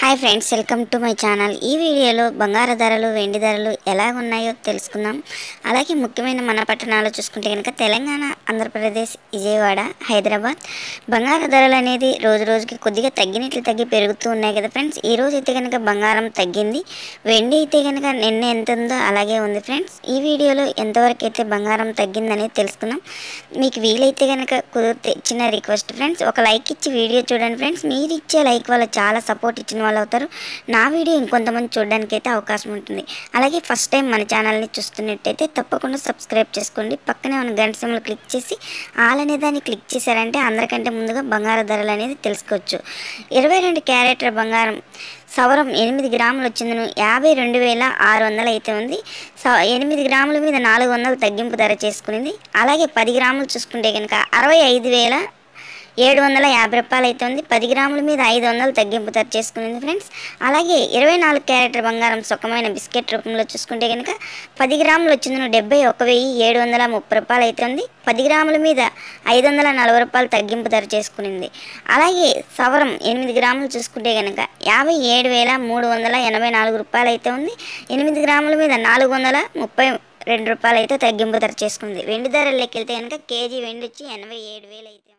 Hi friends, welcome to my channel. ఈ వీడియోలో బంగారు ధరలు, వెండి ధరలు ఎలా ఉన్నాయో తెలుసుకుందాం. అలాగే ముఖ్యమైన మన పట్టణాలు చూసుకుంటే కనుక తెలంగాణ, ఆంధ్రప్రదేశ్, విజయవాడ, హైదరాబాద్ బంగారు ధరలు అనేది రోజు రోజుకి కొద్దిగా తగ్గి పెరుగుతూ ఉన్నాయి కదా ఫ్రెండ్స్. ఈ రోజు అయితే కనుక బంగారం తగ్గింది, వెండి అయితే కనుక నిన్న ఎంత ఉందో అలాగే ఉంది ఫ్రెండ్స్. ఈ వీడియోలో ఎంతవరకు అయితే బంగారం తగ్గిందనేది తెలుసుకుందాం. మీకు వీలైతే కనుక కుదిరితే చిన్న రిక్వెస్ట్ ఫ్రెండ్స్, ఒక లైక్ ఇచ్చి వీడియో చూడండి ఫ్రెండ్స్. మీరు ఇచ్చే లైక్ వల్ల చాలా సపోర్ట్ ఇచ్చిన వాళ్ళు అవుతారు. నా వీడియో ఇంకొంతమంది చూడడానికి అయితే అవకాశం ఉంటుంది. అలాగే ఫస్ట్ టైం మన ఛానల్ని చూస్తున్నట్టయితే తప్పకుండా సబ్స్క్రైబ్ చేసుకోండి. పక్కనే ఉన్న గంట సింబల్ క్లిక్ చేసి ఆల్ అనే దాన్ని క్లిక్ చేశారంటే అందరికంటే ముందుగా బంగారు ధరలు అనేది తెలుసుకోవచ్చు. 22 క్యారెట్ల బంగారం సవరం 8 గ్రాములు వచ్చిందను 52,600 అయితే ఉంది. 8 గ్రాముల మీద 400 తగ్గింపు ధర చేసుకునింది. అలాగే 10 గ్రాములు చూసుకుంటే కనుక 65,750 రూపాయలు అయితే ఉంది. 10 గ్రాముల మీద 500 తగ్గింపు ధర చేసుకునింది ఫ్రెండ్స్. అలాగే 24 క్యారెట్ల బంగారం సుఖమైన బిస్కెట్ రూపంలో చూసుకుంటే కనుక 10 గ్రాములు వచ్చిందను 71,730 రూపాయలు అయితే ఉంది. 10 గ్రాముల మీద 540 రూపాయలు తగ్గింపు ధర చేసుకునింది. అలాగే సవరం 8 గ్రాములు చూసుకుంటే కనుక 57,384 రూపాయలు అయితే ఉంది. 8 గ్రాముల మీద 432 రూపాయలు అయితే తగ్గింపు ధర చేసుకుంది. వెండి ధరలు లెక్కెళ్తే కనుక కేజీ వెండి వచ్చి 87,000 అయితే